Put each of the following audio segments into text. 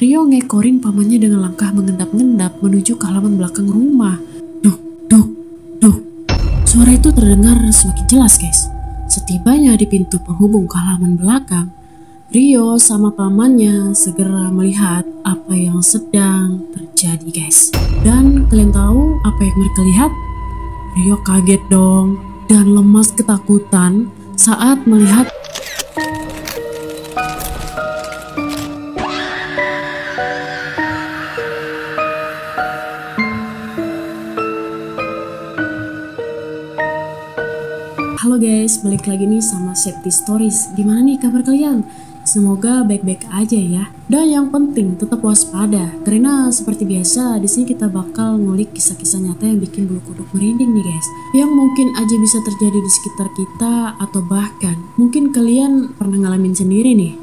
Rio ngekorin pamannya dengan langkah mengendap-endap menuju ke halaman belakang rumah. Duh, duh, duh. Suara itu terdengar semakin jelas guys. Setibanya di pintu penghubung ke halaman belakang, Rio sama pamannya segera melihat apa yang sedang terjadi guys. Dan kalian tahu apa yang mereka lihat? Rio kaget dong dan lemas ketakutan saat melihat Halo guys, balik lagi nih sama Safety Stories. Gimana nih kabar kalian? Semoga baik-baik aja ya. Dan yang penting tetap waspada, karena seperti biasa di sini kita bakal ngulik kisah-kisah nyata yang bikin bulu kuduk merinding nih guys. Yang mungkin aja bisa terjadi di sekitar kita atau bahkan mungkin kalian pernah ngalamin sendiri nih.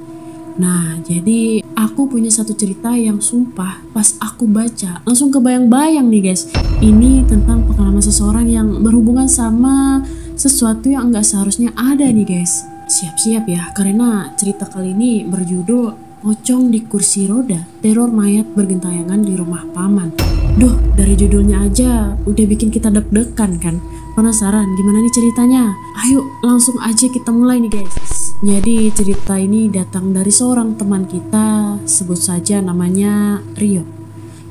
Nah, jadi aku punya satu cerita yang sumpah pas aku baca langsung kebayang-bayang nih guys. Ini tentang pengalaman seseorang yang berhubungan sama sesuatu yang nggak seharusnya ada nih guys. Siap-siap ya, karena cerita kali ini berjudul Pocong di Kursi Roda, Teror Mayat Bergentayangan di Rumah Paman. Duh, dari judulnya aja udah bikin kita deg-degan kan? Penasaran gimana nih ceritanya? Ayo langsung aja kita mulai nih guys. Jadi cerita ini datang dari seorang teman kita, sebut saja namanya Rio.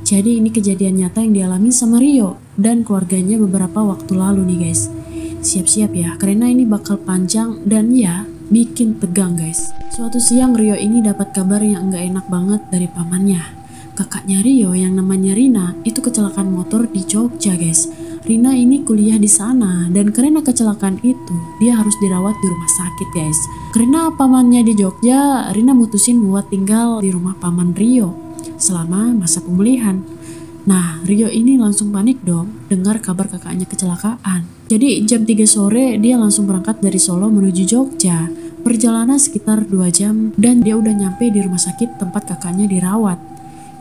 Jadi ini kejadian nyata yang dialami sama Rio dan keluarganya beberapa waktu lalu nih guys. Siap-siap ya, karena ini bakal panjang dan ya bikin tegang guys. Suatu siang Rio ini dapat kabar yang nggak enak banget dari pamannya. Kakaknya Rio yang namanya Rina itu kecelakaan motor di Jogja guys. Rina ini kuliah di sana dan karena kecelakaan itu dia harus dirawat di rumah sakit guys. Karena pamannya di Jogja, Rina mutusin buat tinggal di rumah paman Rio selama masa pemulihan. Nah, Rio ini langsung panik dong dengar kabar kakaknya kecelakaan. Jadi jam 3 sore dia langsung berangkat dari Solo menuju Jogja. Perjalanan sekitar 2 jam dan dia udah nyampe di rumah sakit tempat kakaknya dirawat.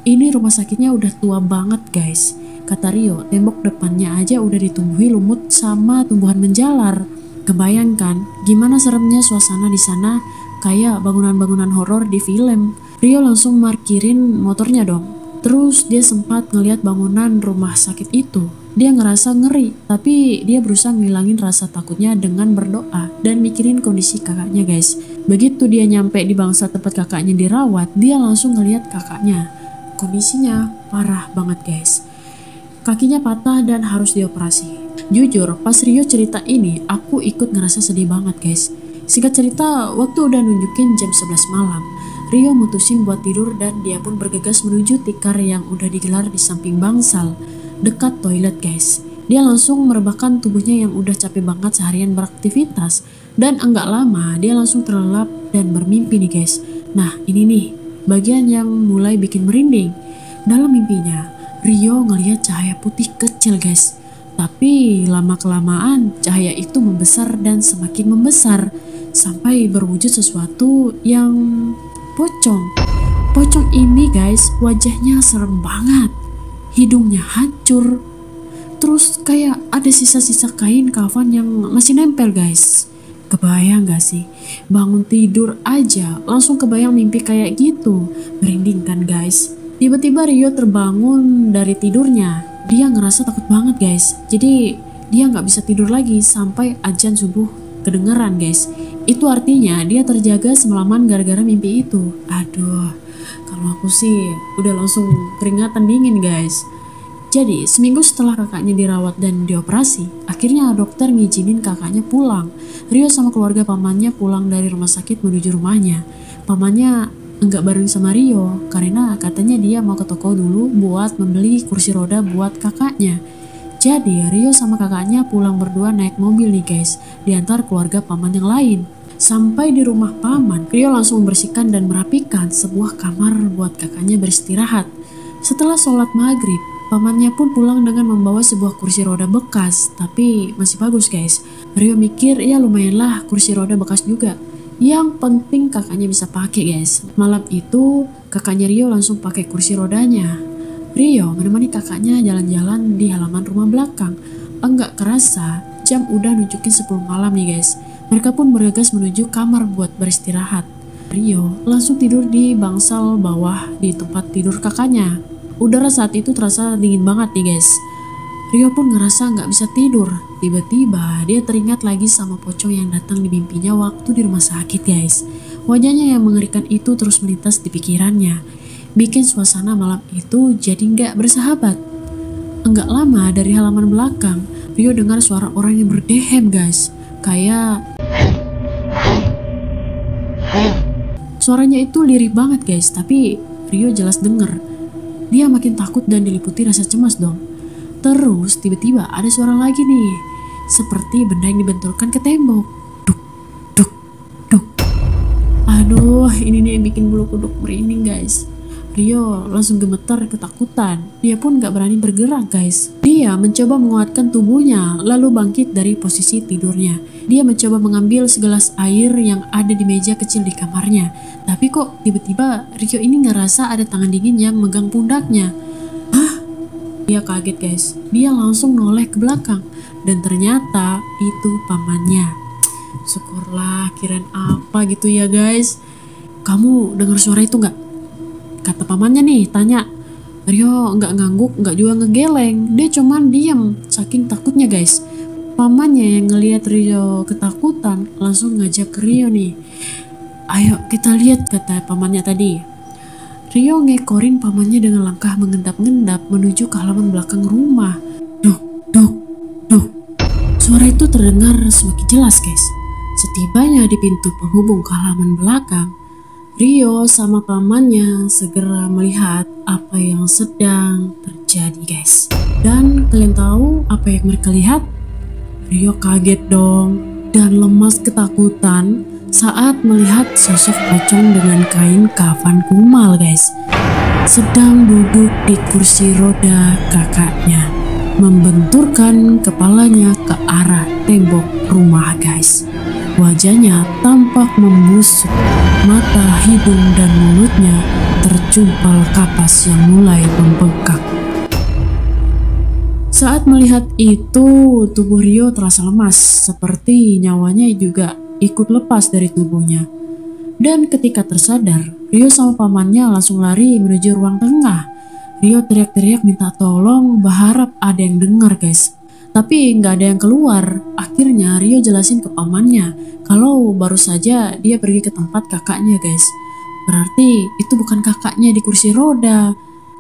Ini rumah sakitnya udah tua banget guys. Kata Rio, tembok depannya aja udah ditumbuhi lumut sama tumbuhan menjalar. Kebayangkan gimana seremnya suasana di sana, kayak bangunan-bangunan horor di film. Rio langsung markirin motornya dong. Terus dia sempat ngelihat bangunan rumah sakit itu. Dia ngerasa ngeri, tapi dia berusaha ngilangin rasa takutnya dengan berdoa dan mikirin kondisi kakaknya guys. Begitu dia nyampe di bangsa tempat kakaknya dirawat, dia langsung ngelihat kakaknya. Kondisinya parah banget guys. Kakinya patah dan harus dioperasi. Jujur, pas Rio cerita ini, aku ikut ngerasa sedih banget guys. Singkat cerita, waktu udah nunjukin jam 11 malam. Rio mutusin buat tidur dan dia pun bergegas menuju tikar yang udah digelar di samping bangsal, dekat toilet guys. Dia langsung merebahkan tubuhnya yang udah capek banget seharian beraktivitas dan enggak lama dia langsung terlelap dan bermimpi nih guys. Nah ini nih bagian yang mulai bikin merinding. Dalam mimpinya Rio ngelihat cahaya putih kecil guys. Tapi lama-kelamaan cahaya itu membesar dan semakin membesar sampai berwujud sesuatu yang pocong. Pocong ini guys wajahnya serem banget. Hidungnya hancur. Terus kayak ada sisa-sisa kain kafan yang masih nempel guys. Kebayang gak sih? Bangun tidur aja langsung kebayang mimpi kayak gitu. Merinding kan guys. Tiba-tiba Rio terbangun dari tidurnya. Dia ngerasa takut banget guys. Jadi dia gak bisa tidur lagi sampai azan subuh kedengeran guys. Itu artinya dia terjaga semalaman gara-gara mimpi itu. Aduh, kalau aku sih udah langsung keringatan dingin guys. Jadi seminggu setelah kakaknya dirawat dan dioperasi, akhirnya dokter ngizinin kakaknya pulang. Rio sama keluarga pamannya pulang dari rumah sakit menuju rumahnya. Pamannya enggak bareng sama Rio karena katanya dia mau ke toko dulu buat membeli kursi roda buat kakaknya. Jadi Rio sama kakaknya pulang berdua naik mobil nih guys, diantar keluarga paman yang lain. Sampai di rumah paman, Rio langsung membersihkan dan merapikan sebuah kamar buat kakaknya beristirahat. Setelah sholat maghrib, pamannya pun pulang dengan membawa sebuah kursi roda bekas, tapi masih bagus guys. Rio mikir ya lumayanlah kursi roda bekas juga. Yang penting kakaknya bisa pakai guys. Malam itu kakaknya Rio langsung pakai kursi rodanya. Rio menemani kakaknya jalan-jalan di halaman rumah belakang. Enggak kerasa jam udah nunjukin 10 malam nih guys. Mereka pun bergegas menuju kamar buat beristirahat. Rio langsung tidur di bangsal bawah di tempat tidur kakaknya. Udara saat itu terasa dingin banget nih guys. Rio pun ngerasa nggak bisa tidur. Tiba-tiba dia teringat lagi sama pocong yang datang di mimpinya waktu di rumah sakit guys. Wajahnya yang mengerikan itu terus melintas di pikirannya, bikin suasana malam itu jadi nggak bersahabat. Enggak lama dari halaman belakang, Rio dengar suara orang yang berdehem guys. Kayak suaranya itu lirih banget guys, tapi Rio jelas denger. Dia makin takut dan diliputi rasa cemas dong. Terus tiba-tiba ada suara lagi nih, seperti benda yang dibenturkan ke tembok. Duk, duk, duk. Aduh, ini nih yang bikin bulu kuduk merinding guys. Rio langsung gemetar ketakutan. Dia pun gak berani bergerak guys. Dia mencoba menguatkan tubuhnya lalu bangkit dari posisi tidurnya. Dia mencoba mengambil segelas air yang ada di meja kecil di kamarnya. Tapi kok tiba-tiba Rio ini ngerasa ada tangan dingin yang megang pundaknya. Hah? Dia kaget guys. Dia langsung noleh ke belakang dan ternyata itu pamannya. Syukurlah, kirain apa gitu ya guys. Kamu dengar suara itu gak? Kata pamannya nih, tanya. Rio nggak ngangguk, nggak juga ngegeleng. Dia cuman diam, saking takutnya guys. Pamannya yang ngelihat Rio ketakutan langsung ngajak ke Rio nih. Ayo kita lihat, kata pamannya tadi. Rio ngekorin pamannya dengan langkah mengendap-endap menuju ke halaman belakang rumah. Duk, duk, duk. Suara itu terdengar semakin jelas guys. Setibanya di pintu penghubung ke halaman belakang, Rio sama pamannya segera melihat apa yang sedang terjadi guys. Dan kalian tahu apa yang mereka lihat? Rio kaget dong dan lemas ketakutan saat melihat sosok pocong dengan kain kafan kumal guys, sedang duduk di kursi roda kakaknya, membenturkan kepalanya ke arah tembok rumah guys. Wajahnya tampak membusuk, mata, hidung, dan mulutnya tercumpal kapas yang mulai membengkak. Saat melihat itu, tubuh Rio terasa lemas, seperti nyawanya juga ikut lepas dari tubuhnya. Dan ketika tersadar, Rio sama pamannya langsung lari menuju ruang tengah. Rio teriak-teriak minta tolong, berharap ada yang dengar guys. Tapi nggak ada yang keluar. Akhirnya Rio jelasin ke pamannya kalau baru saja dia pergi ke tempat kakaknya guys. Berarti itu bukan kakaknya di kursi roda.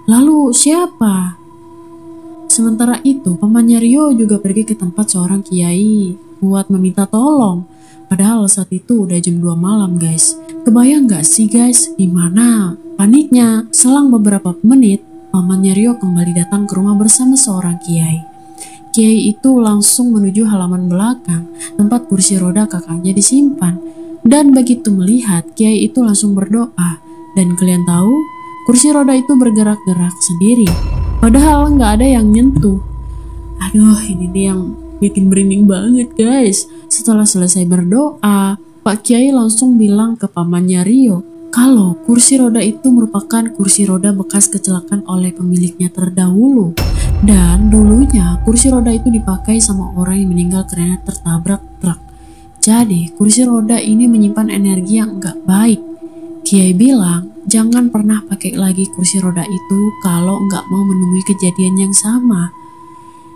Lalu siapa? Sementara itu pamannya Rio juga pergi ke tempat seorang kiai buat meminta tolong. Padahal saat itu udah jam 2 malam guys. Kebayang gak sih guys gimana paniknya? Selang beberapa menit pamannya Rio kembali datang ke rumah bersama seorang kiai. Kiai itu langsung menuju halaman belakang tempat kursi roda kakaknya disimpan. Dan begitu melihat, Kiai itu langsung berdoa. Dan kalian tahu, kursi roda itu bergerak-gerak sendiri. Padahal nggak ada yang nyentuh. Aduh, ini dia yang bikin merinding banget guys. Setelah selesai berdoa, Pak Kiai langsung bilang ke pamannya Rio kalau kursi roda itu merupakan kursi roda bekas kecelakaan oleh pemiliknya terdahulu. Dan dulunya kursi roda itu dipakai sama orang yang meninggal karena tertabrak truk. Jadi kursi roda ini menyimpan energi yang enggak baik. Kiai bilang jangan pernah pakai lagi kursi roda itu kalau enggak mau menemui kejadian yang sama.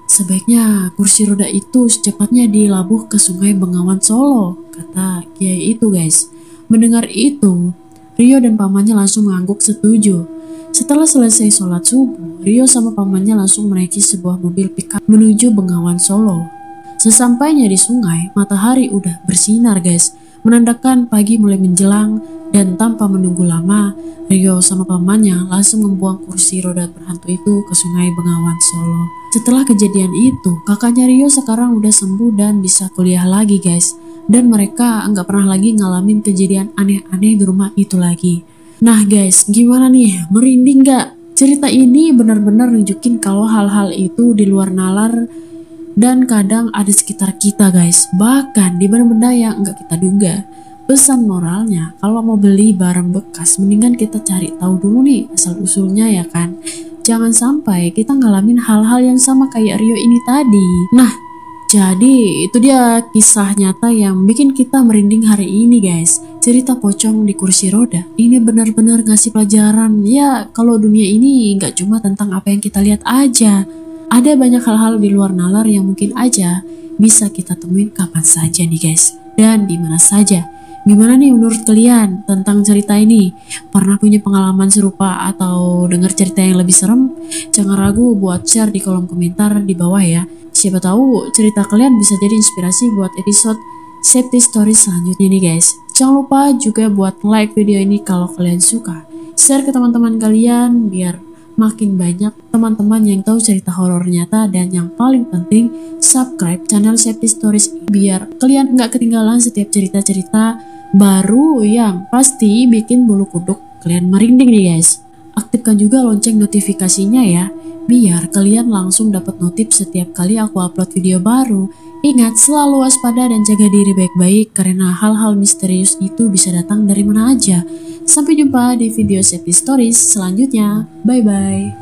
Sebaiknya kursi roda itu secepatnya dilabuh ke Sungai Bengawan Solo, kata Kiai itu guys. Mendengar itu, Rio dan pamannya langsung mengangguk setuju. Setelah selesai sholat subuh, Rio sama pamannya langsung menaiki sebuah mobil pickup menuju Bengawan Solo. Sesampainya di sungai, matahari udah bersinar guys, menandakan pagi mulai menjelang. Dan tanpa menunggu lama, Rio sama pamannya langsung membuang kursi roda berhantu itu ke Sungai Bengawan Solo. Setelah kejadian itu, kakaknya Rio sekarang udah sembuh dan bisa kuliah lagi guys. Dan mereka nggak pernah lagi ngalamin kejadian aneh-aneh di rumah itu lagi. Nah guys, gimana nih? Merinding gak? Cerita ini benar-benar nunjukin kalau hal-hal itu di luar nalar dan kadang ada di sekitar kita guys. Bahkan di benda-benda yang nggak kita duga. Pesan moralnya, kalau mau beli barang bekas, mendingan kita cari tahu dulu nih asal-usulnya ya kan. Jangan sampai kita ngalamin hal-hal yang sama kayak Rio ini tadi. Nah, jadi itu dia kisah nyata yang bikin kita merinding hari ini guys. cerita pocong di kursi roda. Ini benar-benar ngasih pelajaran ya, kalau dunia ini nggak cuma tentang apa yang kita lihat aja. Ada banyak hal-hal di luar nalar yang mungkin aja bisa kita temuin kapan saja nih guys, dan di mana saja. Gimana nih menurut kalian tentang cerita ini? Pernah punya pengalaman serupa atau dengar cerita yang lebih serem? Jangan ragu buat share di kolom komentar di bawah ya. Siapa tahu cerita kalian bisa jadi inspirasi buat episode Septi Stories selanjutnya nih guys. Jangan lupa juga buat like video ini kalau kalian suka. Share ke teman-teman kalian biar makin banyak teman-teman yang tahu cerita horor nyata, dan yang paling penting subscribe channel Septi Stories biar kalian nggak ketinggalan setiap cerita-cerita baru yang pasti bikin bulu kuduk kalian merinding nih guys. Aktifkan juga lonceng notifikasinya ya, biar kalian langsung dapat notif setiap kali aku upload video baru. Ingat, selalu waspada dan jaga diri baik-baik karena hal-hal misterius itu bisa datang dari mana aja. Sampai jumpa di video Septi Stories selanjutnya. Bye bye.